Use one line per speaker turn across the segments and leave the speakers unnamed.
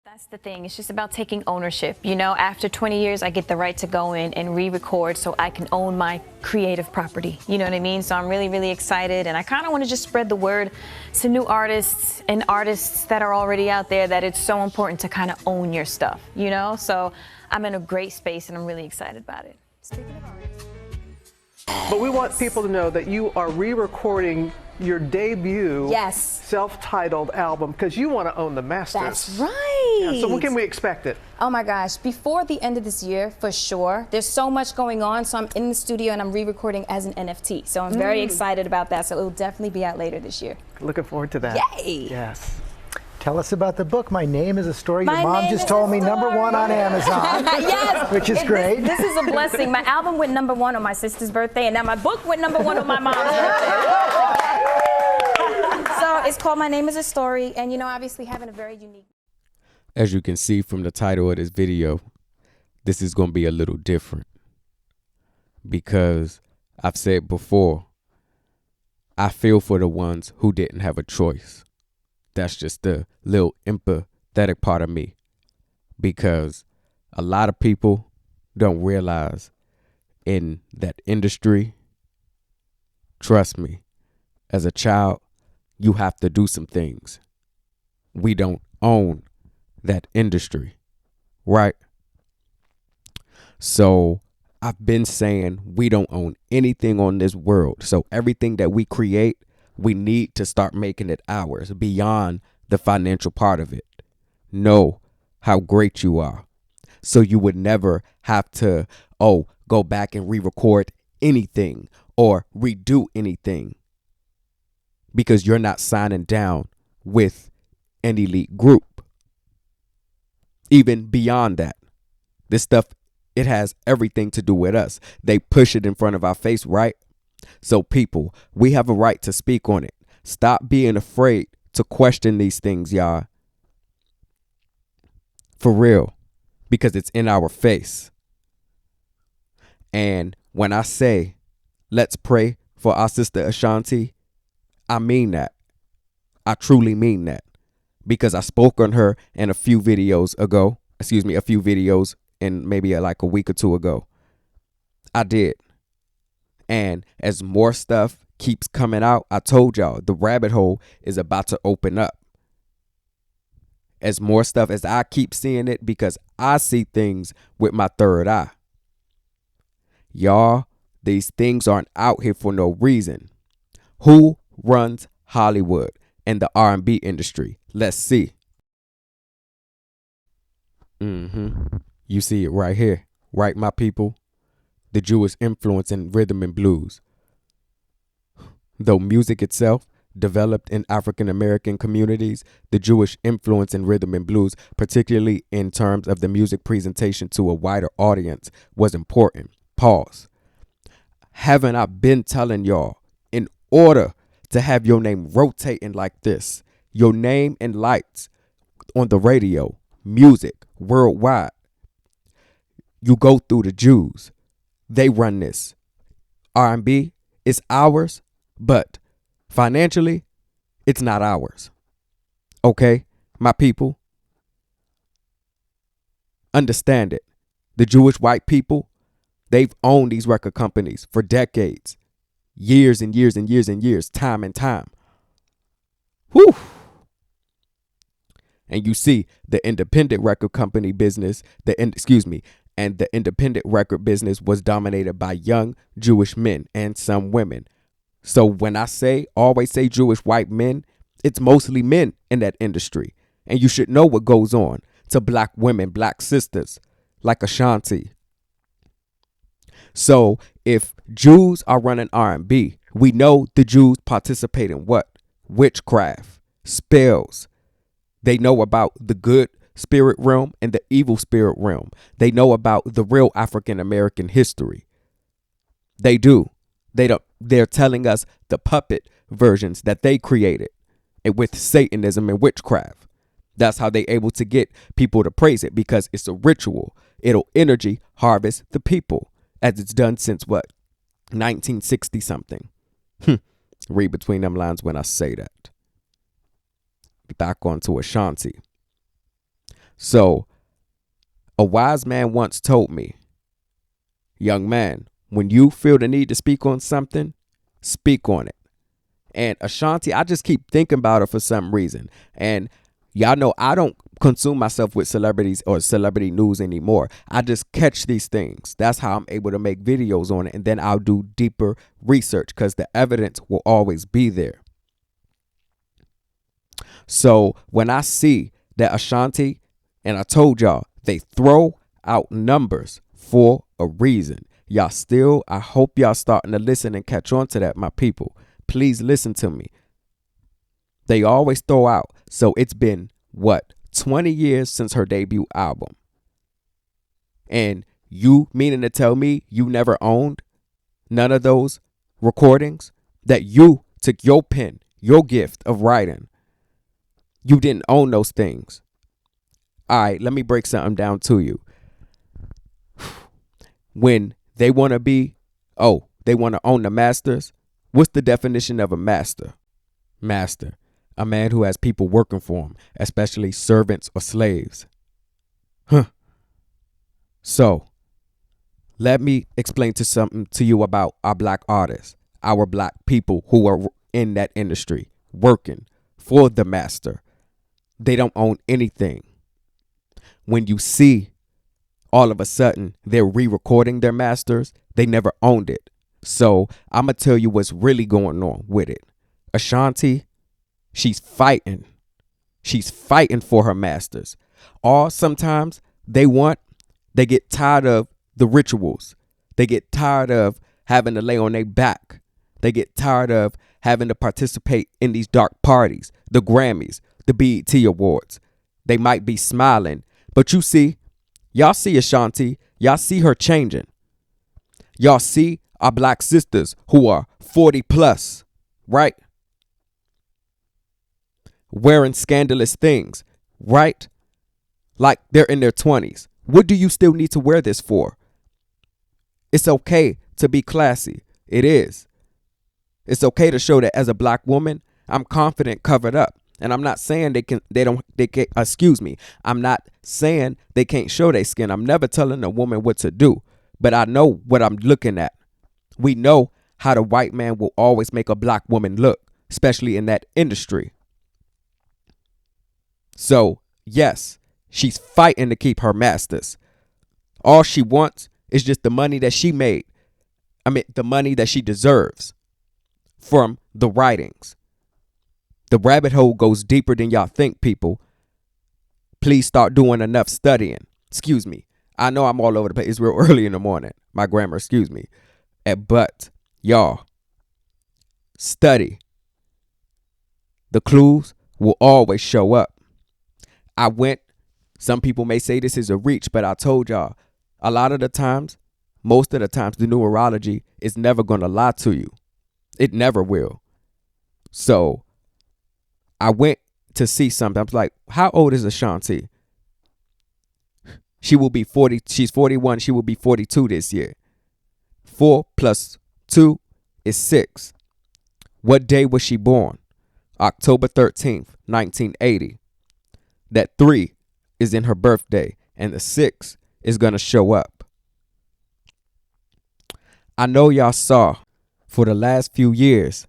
That's the thing. It's just about taking ownership. You know, after 20 years, I get the right to go in and re-record so I can own my creative property. You know what I mean? So I'm really, really excited. And I kind of want to just spread the word to new artists and artists that are already out there that it's so important to kind of own your stuff, you know? So I'm in a great space and I'm really excited about it. Speaking of artists.
But we want people to know that you are re-recording your debut self-titled album because you want to own the masters.
That's right.
Yeah, so when can we expect it?
Oh my gosh, before the end of this year, for sure. There's so much going on, so I'm in the studio and I'm re-recording as an NFT. So I'm very excited about that, so it will definitely be out later this year.
Looking forward to that.
Yay!
Yes.
Tell us about the book. My Name is a Story.
My
Your mom
Name
just
is
told
a
me
Story.
#1 on Amazon,
Yes,
which is great.
This is a blessing. My album went #1 on my sister's birthday, and now my book went #1 on my mom's birthday. So it's called My Name is a Story, and you know, obviously having a very unique.
As you can see from the title of this video, this is going to be a little different because I've said before, I feel for the ones who didn't have a choice. That's just the little empathetic part of me, because a lot of people don't realize in that industry, trust me, as a child, you have to do some things. We don't own that industry, right? So I've been saying we don't own anything on this world. So everything that we create, we need to start making it ours beyond the financial part of it. Know how great you are. So you would never have to, go back and re-record anything or redo anything because you're not signing down with an elite group. Even beyond that, this stuff, it has everything to do with us. They push it in front of our face, right? So people, we have a right to speak on it. Stop being afraid to question these things, y'all. For real. Because it's in our face. And when I say, let's pray for our sister Ashanti, I mean that. I truly mean that. Because I spoke on her in a few videos in maybe like a week or two ago. I did. And as more stuff keeps coming out, I told y'all the rabbit hole is about to open up. As more stuff, as I keep seeing it, because I see things with my third eye. Y'all, these things aren't out here for no reason. Who runs Hollywood and the R&B industry? Let's see. You see it right here. Right, my people? The Jewish influence in rhythm and blues. Though music itself developed in African American communities, the Jewish influence in rhythm and blues, particularly in terms of the music presentation to a wider audience, was important. Pause. Haven't I been telling y'all, in order to have your name rotating like this, your name and lights on the radio, music, worldwide, you go through the Jews. They run this. R&B is ours, but financially, it's not ours. Okay, my people? Understand it. The Jewish white people, they've owned these record companies for decades. Years and years and years and years, time and time. Whew. And you see the independent record company business, and the independent record business was dominated by young Jewish men and some women. So when I always say Jewish white men, it's mostly men in that industry. And you should know what goes on to black women, black sisters like Ashanti. So if Jews are running R&B, we know the Jews participate in what? Witchcraft, spells. They know about the good spirit realm and the evil spirit realm. They know about the real African American history. They do. They're telling us the puppet versions that they created with Satanism and witchcraft. That's how they're able to get people to praise it, because it's a ritual. It'll energy harvest the people, as it's done since 1960 something. Read between them lines when I say that. Back on to Ashanti. So a wise man once told me, young man, when you feel the need to speak on something, speak on it. And Ashanti, I just keep thinking about her for some reason. And y'all know I don't consume myself with celebrities or celebrity news anymore. I just catch these things. That's how I'm able to make videos on it. And then I'll do deeper research because the evidence will always be there. So when I see that Ashanti, and I told y'all, they throw out numbers for a reason. Y'all still, I hope y'all starting to listen and catch on to that, my people. Please listen to me. They always throw out. So it's been, what, 20 years since her debut album. And you meaning to tell me you never owned none of those recordings? That you took your pen, your gift of writing. You didn't own those things. All right, let me break something down to you. When they want to they want to own the masters. What's the definition of a master? Master, a man who has people working for him, especially servants or slaves. So, let me explain something to you about our black artists, our black people who are in that industry, working for the master. They don't own anything. When you see all of a sudden they're re-recording their masters, they never owned it. So I'm going to tell you what's really going on with it. Ashanti, she's fighting. She's fighting for her masters. Or sometimes they get tired of the rituals. They get tired of having to lay on their back. They get tired of having to participate in these dark parties, the Grammys, the BET Awards. They might be smiling, but y'all see Ashanti, y'all see her changing. Y'all see our black sisters who are 40 plus, right? Wearing scandalous things, right? Like they're in their 20s. What do you still need to wear this for? It's okay to be classy. It is. It's okay to show that as a black woman, I'm confident, covered up. And I'm not saying I'm not saying they can't show their skin. I'm never telling a woman what to do, but I know what I'm looking at. We know how the white man will always make a black woman look, especially in that industry. So, yes, she's fighting to keep her masters. All she wants is just the money that she made. The money that she deserves from the writings. The rabbit hole goes deeper than y'all think, people. Please start doing enough studying. Excuse me. I know I'm all over the place. It's real early in the morning. My grammar, excuse me. But y'all, study. The clues will always show up. Some people may say this is a reach, but I told y'all, a lot of the times, most of the times, the numerology is never going to lie to you. It never will. So I went to see something. I was like, how old is Ashanti? She will be 40. She's 41. She will be 42 this year. 4 plus 2 is 6. What day was she born? October 13th, 1980. That 3 is in her birthday, and the 6 is going to show up. I know y'all saw for the last few years,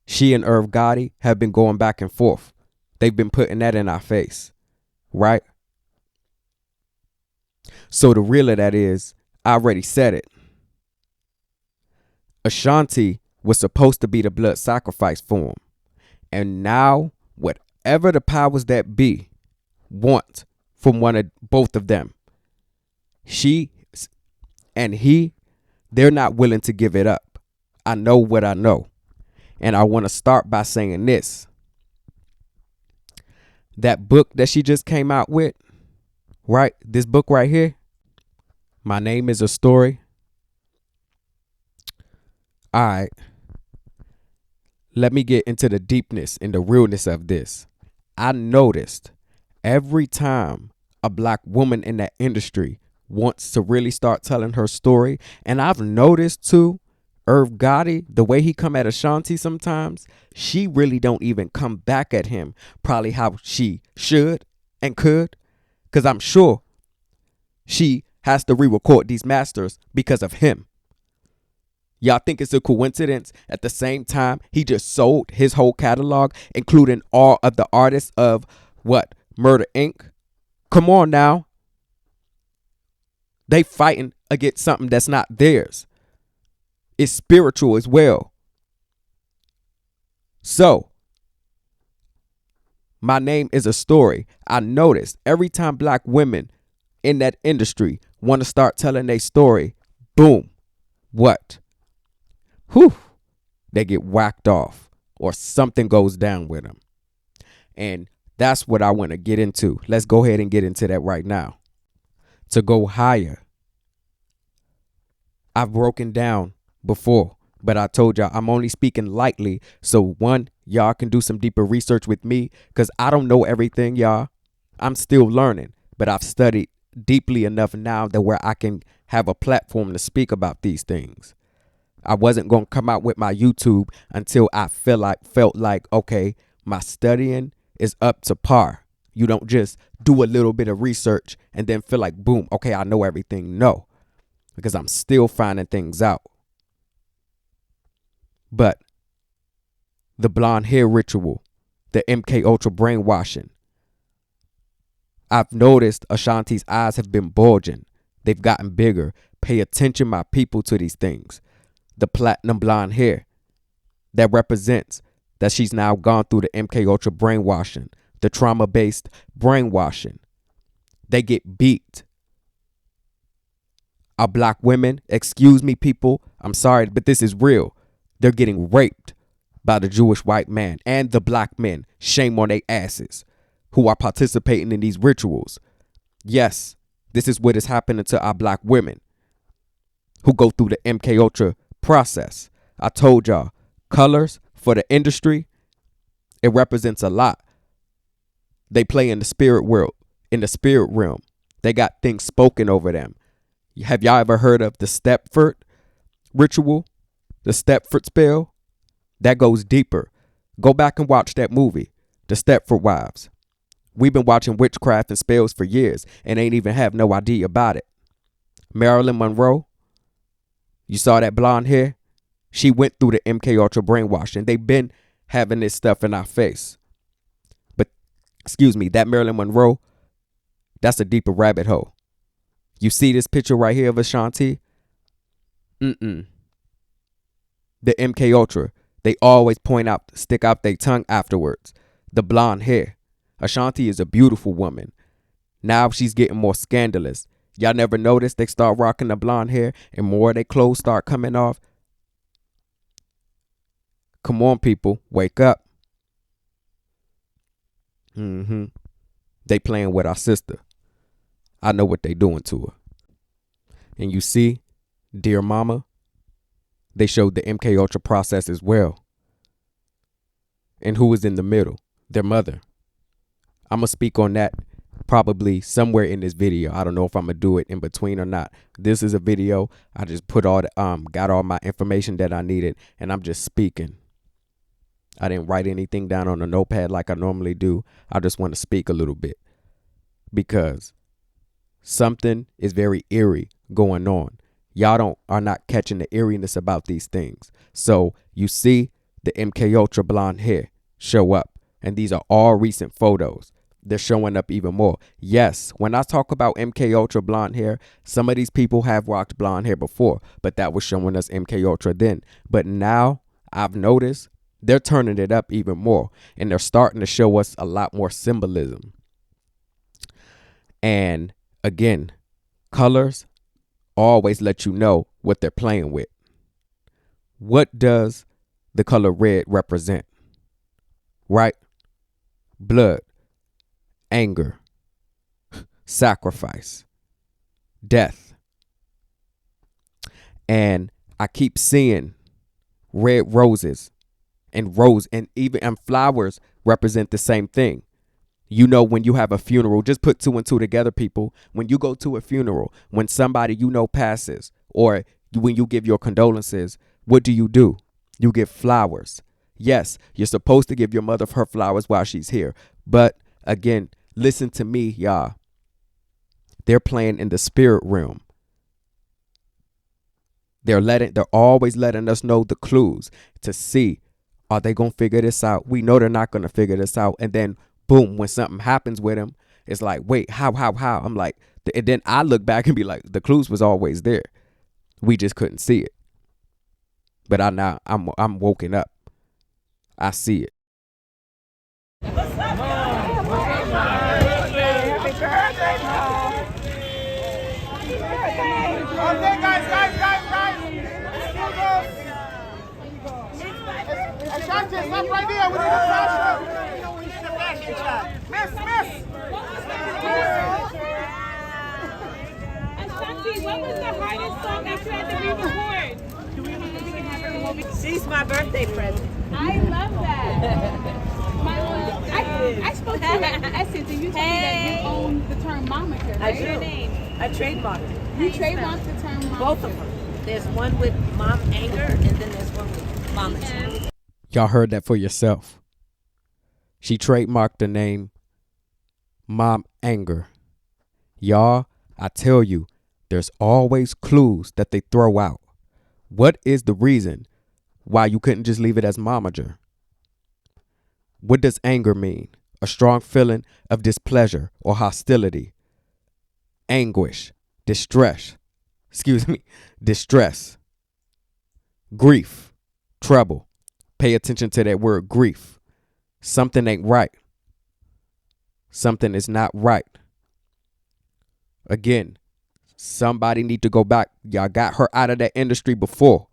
she and Irv Gotti have been going back and forth. They've been putting that in our face, right? So the real of that is, I already said it. Ashanti was supposed to be the blood sacrifice for him. And now, whatever the powers that be want from both of them, she and he, they're not willing to give it up. I know what I know. And I want to start by saying this. That book that she just came out with, right? This book right here, My Name is a Story. All right. Let me get into the deepness and the realness of this. I noticed every time a black woman in that industry wants to really start telling her story, and I've noticed too, Irv Gotti, the way he come at Ashanti sometimes, she really don't even come back at him probably how she should and could. Because I'm sure she has to re-record these masters because of him. Y'all think it's a coincidence? At the same time, he just sold his whole catalog, including all of the artists of what? Murder Inc.? Come on now. They fighting against something that's not theirs. It's spiritual as well. So, my name is a story. I noticed every time black women in that industry want to start telling their story, boom, what? Whew, they get whacked off or something goes down with them. And that's what I want to get into. Let's go ahead and get into that right now. To go higher. I've broken down before, but I told y'all I'm only speaking lightly. So one, y'all can do some deeper research with me because I don't know everything, y'all. I'm still learning, but I've studied deeply enough now that where I can have a platform to speak about these things. I wasn't going to come out with my YouTube until I felt like, okay, my studying is up to par. You don't just do a little bit of research and then feel like, boom, okay, I know everything. No, because I'm still finding things out. But the blonde hair ritual, the MK Ultra brainwashing. I've noticed Ashanti's eyes have been bulging. They've gotten bigger. Pay attention, my people, to these things. The platinum blonde hair that represents that she's now gone through the MK Ultra brainwashing, the trauma-based brainwashing. They get beat. Our black women, excuse me, people, I'm sorry, but this is real. They're getting raped by the Jewish white man and the black men. Shame on their asses who are participating in these rituals. Yes, this is what is happening to our black women who go through the MK Ultra process. I told y'all, colors for the industry, it represents a lot. They play in the spirit world, in the spirit realm. They got things spoken over them. Have y'all ever heard of the Stepford ritual? The Stepford spell? That goes deeper. Go back and watch that movie, The Stepford Wives. We've been watching witchcraft and spells for years and ain't even have no idea about it. Marilyn Monroe, you saw that blonde hair? She went through the MK Ultra brainwashing. They've been having this stuff in our face. But, excuse me, that Marilyn Monroe, that's a deeper rabbit hole. You see this picture right here of Ashanti? The MK Ultra, they always stick out their tongue afterwards. The blonde hair. Ashanti is a beautiful woman. Now she's getting more scandalous. Y'all never noticed they start rocking the blonde hair and more of their clothes start coming off? Come on, people, wake up. They playing with our sister. I know what they doing to her. And you see, dear mama, they showed the MK Ultra process as well. And who was in the middle? Their mother. I'm going to speak on that probably somewhere in this video. I don't know if I'm going to do it in between or not. This is a video. I just put got all my information that I needed and I'm just speaking. I didn't write anything down on a notepad like I normally do. I just want to speak a little bit because something is very eerie going on. Y'all are not catching the eeriness about these things. So you see the MK Ultra blonde hair show up, and these are all recent photos. They're showing up even more. Yes, when I talk about MK Ultra blonde hair, some of these people have rocked blonde hair before, but that was showing us MK Ultra then. But now I've noticed they're turning it up even more, and they're starting to show us a lot more symbolism. And again, colors always let you know what they're playing with. What does the color red represent? Right? Blood, anger, sacrifice, death. And I keep seeing red roses and flowers represent the same thing. You know, when you have a funeral, just put two and two together, people. When you go to a funeral, when somebody you know passes, or when you give your condolences, what do? You give flowers. Yes, you're supposed to give your mother her flowers while she's here. But again, listen to me, y'all. They're playing in the spirit realm. They're always letting us know the clues to see, are they going to figure this out? We know they're not going to figure this out. And then boom, when something happens with them, it's like, wait, how? I'm like, and then I look back and be like, the clues was always there. We just couldn't see it. But I'm woken up. I see it.
Okay, guys. Ashanti, stop right there. We need a fashion. We need a fashion shot. Miss.
Ashanti, what was the hardest song that you had to re-record?
She's my birthday present.
I love that. I spoke to you at Essence, and you told me that you own the term momager, right?
I do. I trademarked it.
You trademarked the term momager.
Both of them. There's one with Mom Anger, and then there's one with Momager.
Y'all heard that for yourself. She trademarked the name Mom Anger. Y'all, I tell you, there's always clues that they throw out. What is the reason why you couldn't just leave it as Momager? What does anger mean? A strong feeling of displeasure or hostility, anguish, distress, grief, trouble. Pay attention to that word grief. Something ain't right. Something is not right. Again, somebody need to go back. Y'all got her out of that industry before.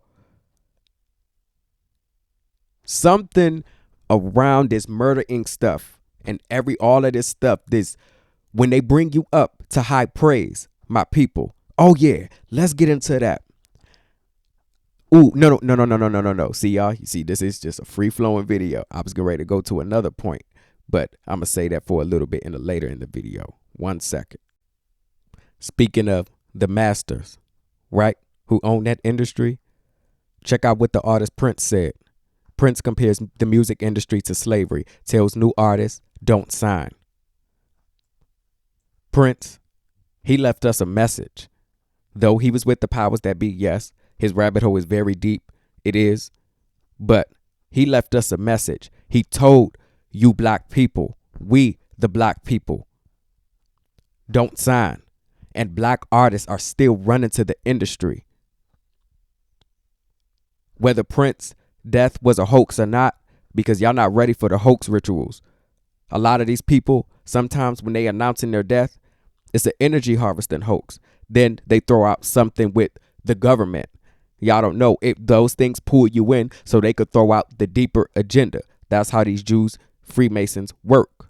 Something around this Murder Inc. stuff and all of this stuff, when they bring you up to high praise, my people. Oh yeah, let's get into that. Ooh, no. See y'all, this is just a free flowing video. I was getting ready to go to another point, but I'm gonna say that for a little bit later in the video. 1 second. Speaking of the masters, right, who own that industry, check out what the artist Prince said. Prince compares the music industry to slavery, tells new artists, don't sign. Prince, he left us a message. Though he was with the powers that be, yes, his rabbit hole is very deep. It is. But he left us a message. He told you black people, we the black people, don't sign. And black artists are still running to the industry. Whether Prince's death was a hoax or not, because y'all not ready for the hoax rituals. A lot of these people, sometimes when they announcing their death, it's an energy harvesting hoax. Then they throw out something with the government. Y'all don't know if those things pull you in so they could throw out the deeper agenda. That's how these Jews, Freemasons work.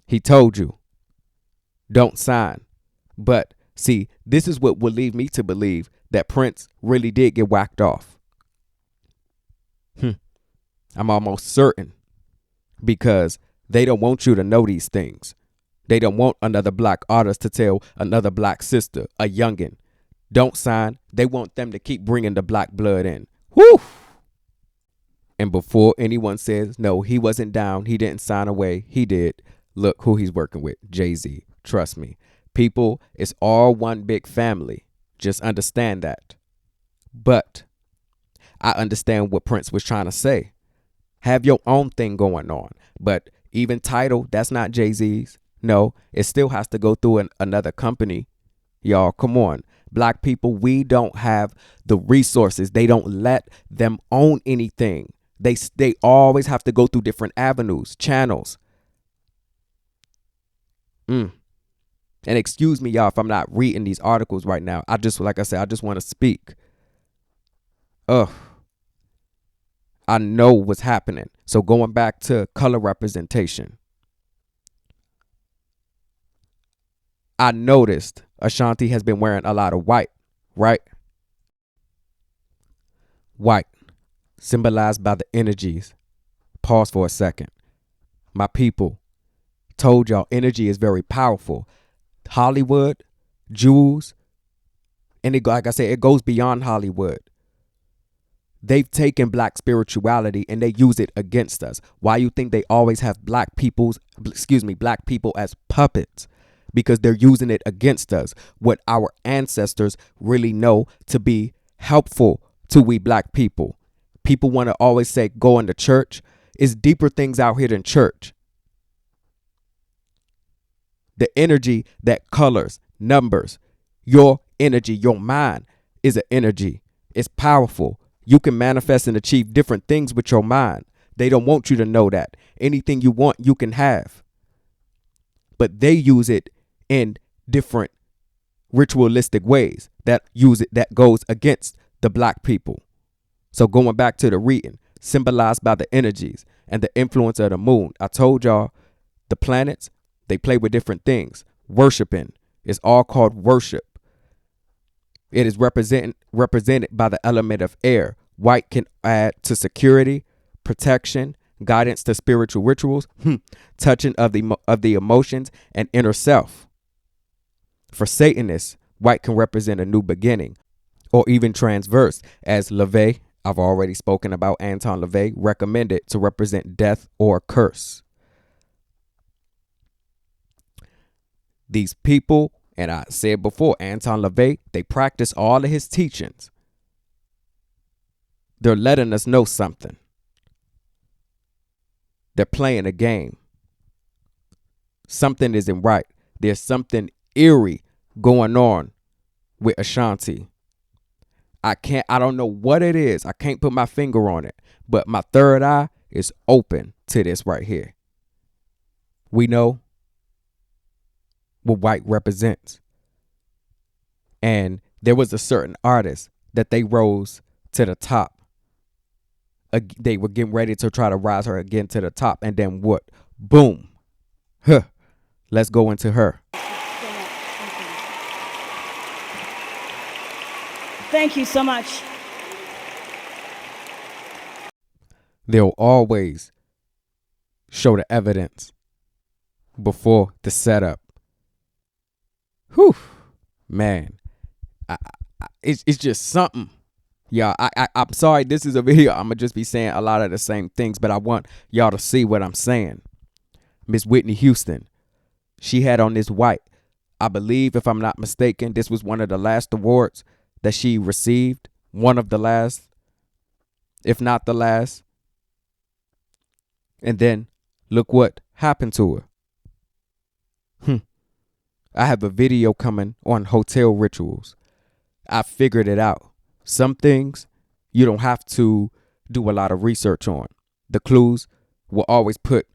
He told you, don't sign. But see, this is what would lead me to believe that Prince really did get whacked off. I'm almost certain, because they don't want you to know these things. They don't want another black artist to tell another black sister, a youngin', don't sign. They want them to keep bringing the black blood in. Whew! And before anyone says, no, he wasn't down, he didn't sign away, he did. Look who he's working with, Jay-Z. Trust me. People, it's all one big family. Just understand that. But I understand what Prince was trying to say. Have your own thing going on. But even Tidal, that's not Jay-Z's. No, it still has to go through another company. Y'all, come on. Black people, we don't have the resources. They don't let them own anything. They always have to go through different avenues, channels. And excuse me, y'all, if I'm not reading these articles right now. Like I said, I just want to speak. I know what's happening. So going back to color representation. I noticed Ashanti has been wearing a lot of white, right? White, symbolized by the energies. Pause for a second. My people, told y'all energy is very powerful. Hollywood, jewels, and like I said, it goes beyond Hollywood. They've taken black spirituality and they use it against us. Why you think they always have black people as puppets? Because they're using it against us. What our ancestors really know to be helpful to we black people. People want to always say going to church. It's deeper things out here than church. The energy that colors, numbers, your energy, your mind is an energy. It's powerful. You can manifest and achieve different things with your mind. They don't want you to know that. Anything you want, you can have. But they use it in different ritualistic ways that goes against the black people. So going back to the reading, symbolized by the energies and the influence of the moon. I told y'all the planets, they play with different things. Worshiping is all called worship. It is represented by the element of air. White can add to security, protection, guidance to spiritual rituals, touching of the emotions and inner self. For Satanists, white can represent a new beginning, or even transverse, as LaVey, I've already spoken about Anton LaVey, recommended to represent death or curse. These people, and I said before, Anton LaVey, they practice all of his teachings. They're letting us know something. They're playing a game. Something isn't right. There's something eerie going on with Ashanti. I don't know what it is. I can't put my finger on it, but my third eye is open to this right here. We know what white represents. And there was a certain artist that they rose to the top. They were getting ready to try to rise her again to the top. And then what? Boom. Huh. Let's go into her.
Thank you so much.
They'll always show the evidence before the setup. Whew, man, it's just something. Yeah, I'm sorry. This is a video. I'm gonna just be saying a lot of the same things, but I want y'all to see what I'm saying. Miss Whitney Houston, she had on this white. I believe, if I'm not mistaken, this was one of the last awards that she received. One of the last, if not the last. And then look what happened to her. I have a video coming on hotel rituals. I figured it out. Some things you don't have to do a lot of research on. The clues will always put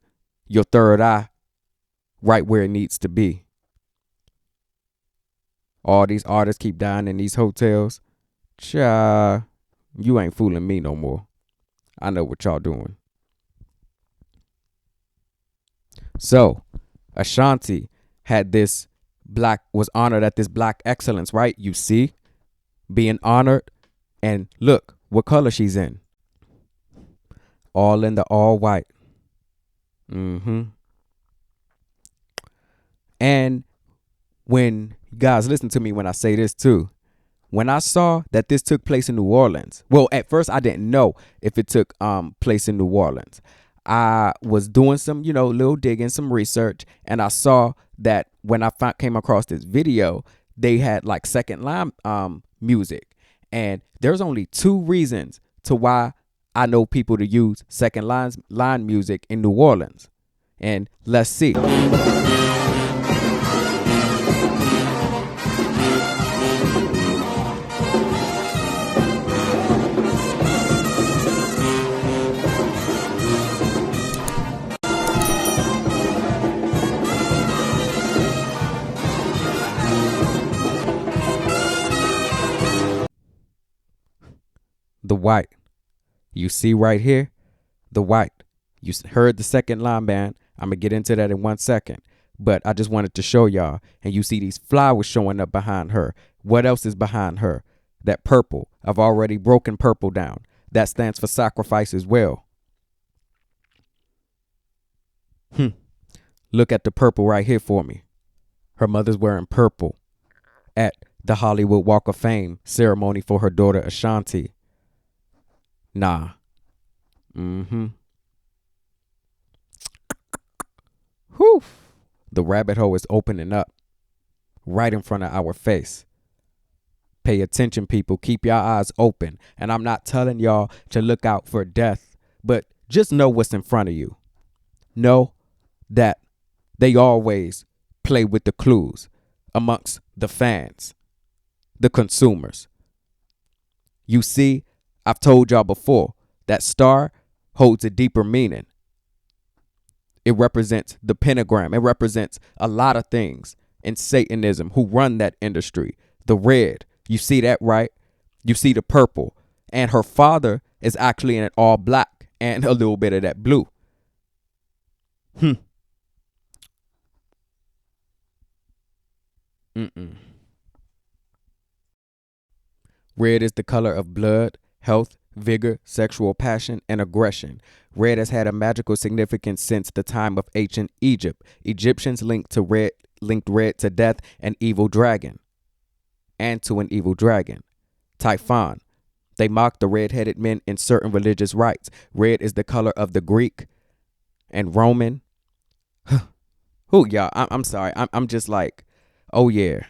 your third eye right where it needs to be. All these artists keep dying in these hotels. Cha, you ain't fooling me no more. I know what y'all doing. So, Ashanti was honored at this black excellence, right? You see, being honored, and look what color she's in. All in the all white. And when you guys listen to me when I say this too, when I saw that this took place in New Orleans, well, at first I didn't know if it took place in New Orleans. I was doing some, little digging, some research, and I saw that when I came across this video, they had like second line music. And there's only two reasons to why I know people to use second line music in New Orleans. And let's see. The white. You see right here, the white. You heard the second line, band. I'm going to get into that in 1 second. But I just wanted to show y'all. And you see these flowers showing up behind her. What else is behind her? That purple. I've already broken purple down. That stands for sacrifice as well. Look at the purple right here for me. Her mother's wearing purple at the Hollywood Walk of Fame ceremony for her daughter Ashanti. Nah. Mm-hmm. Whew. The rabbit hole is opening up right in front of our face. Pay attention, people. Keep your eyes open. And I'm not telling y'all to look out for death, but just know what's in front of you. Know that they always play with the clues amongst the fans, the consumers. You see, I've told y'all before that star holds a deeper meaning. It represents the pentagram. It represents a lot of things in Satanism who run that industry. The red, you see that, right? You see the purple. And her father is actually in it all black and a little bit of that blue. Red is the color of blood, health, vigor, sexual passion, and aggression. Red has had a magical significance since the time of ancient Egypt. Egyptians linked red to death and evil dragon, and to an evil dragon, Typhon. They mocked the red-headed men in certain religious rites. Red is the color of the Greek and Roman. Who, y'all? I'm sorry. I'm just like, oh yeah,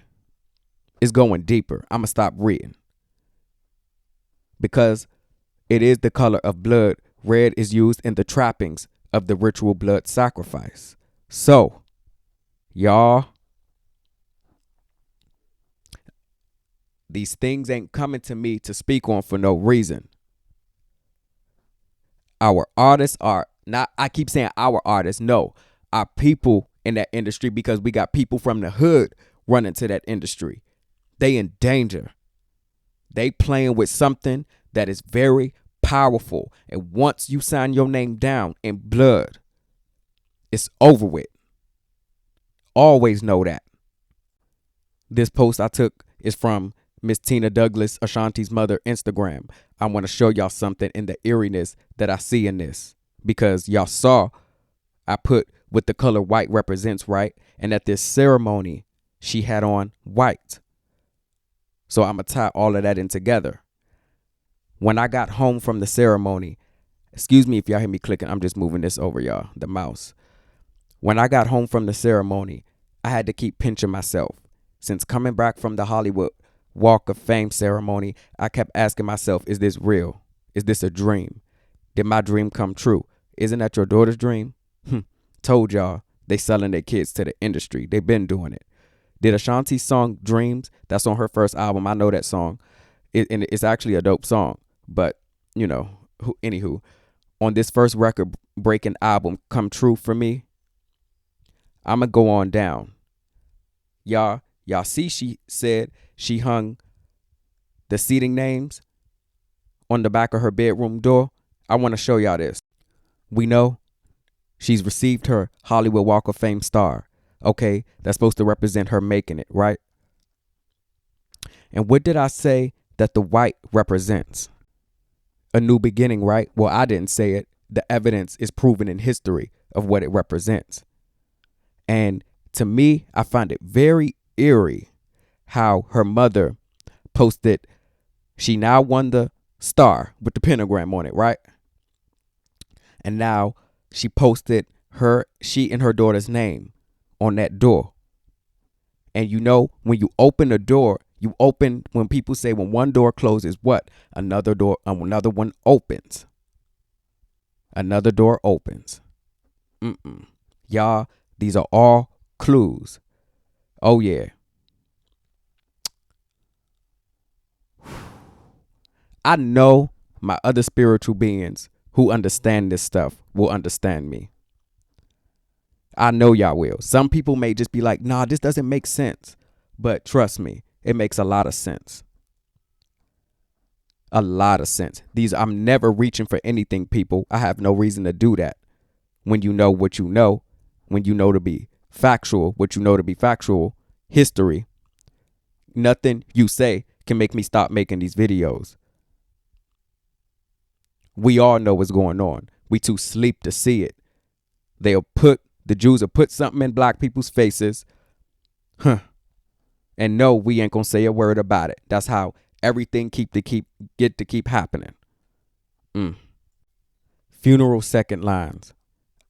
it's going deeper. I'ma stop reading. Because it is the color of blood, red is used in the trappings of the ritual blood sacrifice. So, y'all, these things ain't coming to me to speak on for no reason. Our artists are not, I keep saying our artists, no, our people in that industry, because we got people from the hood running to that industry. They in danger. They playing with something that is very powerful. And once you sign your name down in blood, it's over with. Always know that. This post I took is from Miss Tina Douglas, Ashanti's mother, Instagram. I want to show y'all something in the eeriness that I see in this. Because y'all saw I put what the color white represents, right? And at this ceremony, she had on white. So I'm going to tie all of that in together. When I got home from the ceremony, excuse me if y'all hear me clicking, I'm just moving this over, y'all, the mouse. When I got home from the ceremony, I had to keep pinching myself. Since coming back from the Hollywood Walk of Fame ceremony, I kept asking myself, is this real? Is this a dream? Did my dream come true? Isn't that your daughter's dream? Told y'all, they selling their kids to the industry. They been doing it. Did Ashanti's song Dreams, that's on her first album, I know that song. And it's actually a dope song. But, you know, anywho, on this first record-breaking album, Come True for me, I'm going to go on down. Y'all see she said she hung the seating names on the back of her bedroom door. I want to show y'all this. We know she's received her Hollywood Walk of Fame star. Okay, that's supposed to represent her making it, right? And what did I say that the white represents? A new beginning, right? Well, I didn't say it. The evidence is proven in history of what it represents. And to me, I find it very eerie how her mother posted, she now won the star with the pentagram on it, right? And now she posted she and her daughter's name on that door. And you know, when you open a door, when people say when one door closes, what? Another one opens. Another door opens. Y'all, these are all clues. Oh, yeah. I know my other spiritual beings who understand this stuff will understand me. I know y'all will. Some people may just be like, nah, this doesn't make sense. But trust me, it makes a lot of sense. A lot of sense. I'm never reaching for anything, people. I have no reason to do that. When you know what you know, when you know to be factual, what you know to be factual, history, nothing you say can make me stop making these videos. We all know what's going on. We too sleep to see it. The Jews will put something in black people's faces. And no, we ain't gonna say a word about it. That's how everything get to keep happening. Funeral second lines.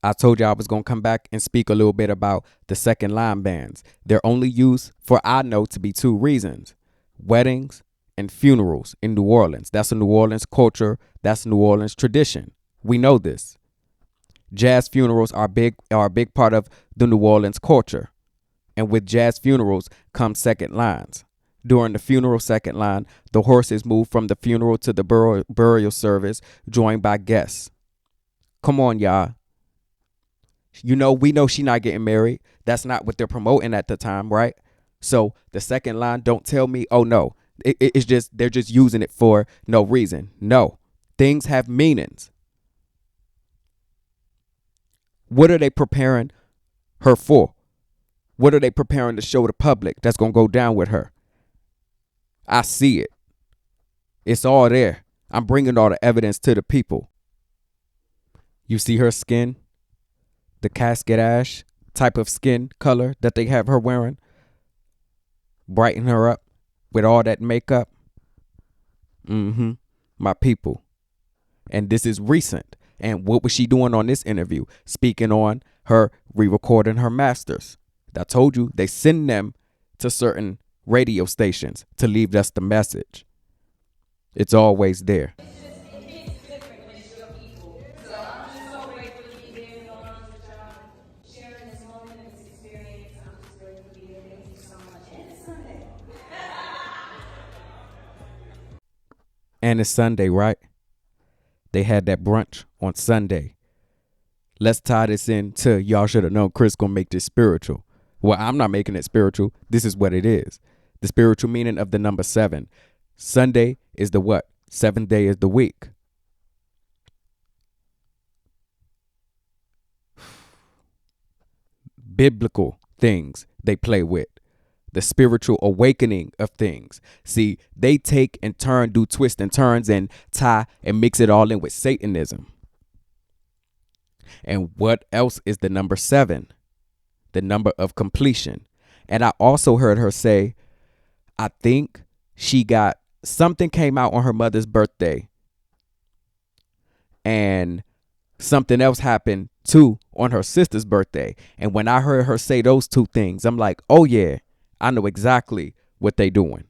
I told you I was going to come back and speak a little bit about the second line bands. They're only used for, I know, to be two reasons: weddings and funerals in New Orleans. That's a New Orleans culture. That's a New Orleans tradition. We know this. Jazz funerals are a big part of the New Orleans culture. And with jazz funerals come second lines. During the funeral second line, the horses move from the funeral to the burial service, joined by guests. Come on, y'all. We know she not getting married. That's not what they're promoting at the time, right? So the second line, don't tell me, oh no, it's just, they're just using it for no reason. No, things have meanings. What are they preparing her for? What are they preparing to show the public that's going to go down with her? I see it. It's all there. I'm bringing all the evidence to the people. You see her skin? The casket ash type of skin color that they have her wearing? Brighten her up with all that makeup? My people. And this is recent. And what was she doing on this interview? Speaking on her re-recording her masters. I told you they send them to certain radio stations to leave us the message. It's always there. And it's Sunday, right? They had that brunch on Sunday. Let's tie this into y'all should have known Chris gonna make this spiritual. Well, I'm not making it spiritual. This is what it is. The spiritual meaning of the number 7. Sunday is the what? 7th day is the week. Biblical things they play with. The spiritual awakening of things. See, they take and turn, do twists and turns and tie and mix it all in with Satanism. And what else is the number 7? The number of completion. And I also heard her say, I think she got something came out on her mother's birthday. And something else happened too on her sister's birthday. And when I heard her say those two things, I'm like, oh yeah, I know exactly what they doing.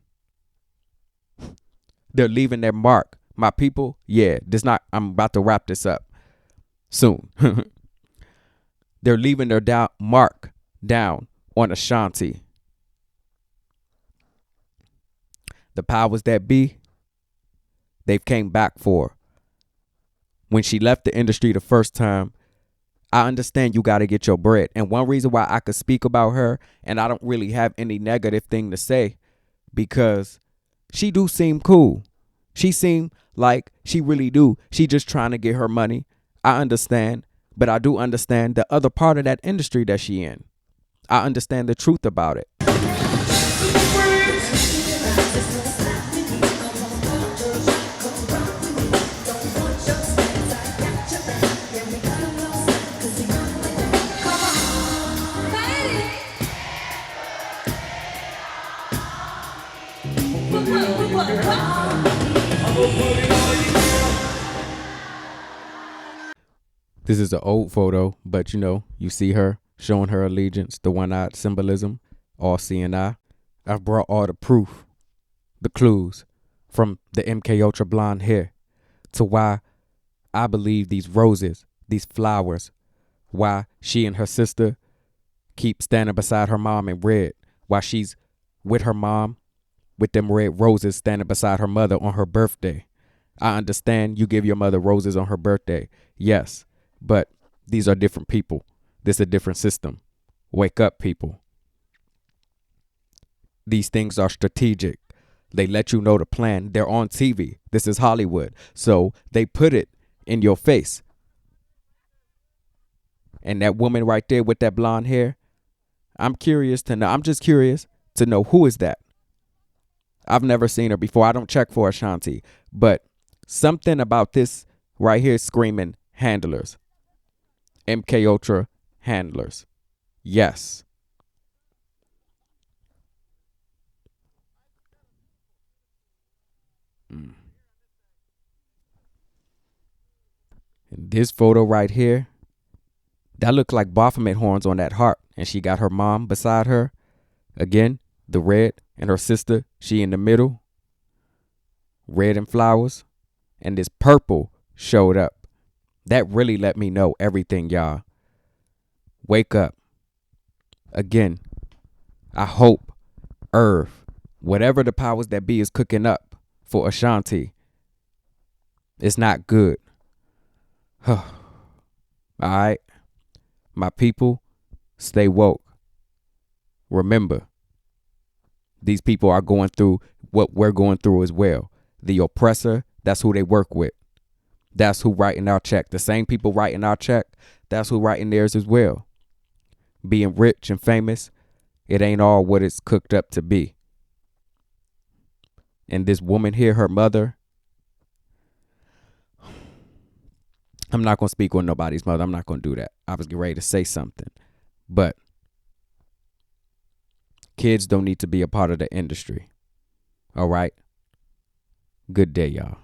They're leaving their mark. My people, yeah, I'm about to wrap this up soon. They're leaving their mark down on Ashanti. The powers that be, they've came back for her. When she left the industry the first time, I understand you got to get your bread. And one reason why I could speak about her, and I don't really have any negative thing to say, because she do seem cool. She seem like she really do. She just trying to get her money. I understand. But I do understand the other part of that industry that she in. I understand the truth about it. This is an old photo, but you see her showing her allegiance, the one-eyed symbolism, all seeing eye. I've brought all the proof, the clues, from the MK Ultra blonde hair to why I believe these roses, these flowers, why she and her sister keep standing beside her mom in red, why she's with her mom with them red roses standing beside her mother on her birthday. I understand you give your mother roses on her birthday. Yes. But these are different people. This is a different system. Wake up, people. These things are strategic. They let you know the plan. They're on TV. This is Hollywood. So they put it in your face. And that woman right there with that blonde hair, I'm just curious to know who is that. I've never seen her before. I don't check for Ashanti. But something about this right here screaming handlers. MK Ultra handlers. Yes. And this photo right here, that looked like Baphomet horns on that harp. And she got her mom beside her. Again, the red, and her sister, she in the middle. Red and flowers. And this purple showed up. That really let me know everything, y'all. Wake up. Again, I hope Irv, whatever the powers that be is cooking up for Ashanti, it's not good. All right. My people, stay woke. Remember, these people are going through what we're going through as well. The oppressor, that's who they work with. That's who writing our check. The same people writing our check, that's who writing theirs as well. Being rich and famous, it ain't all what it's cooked up to be. And this woman here, her mother, I'm not going to speak on nobody's mother. I'm not going to do that. I was getting ready to say something. But kids don't need to be a part of the industry. All right? Good day, y'all.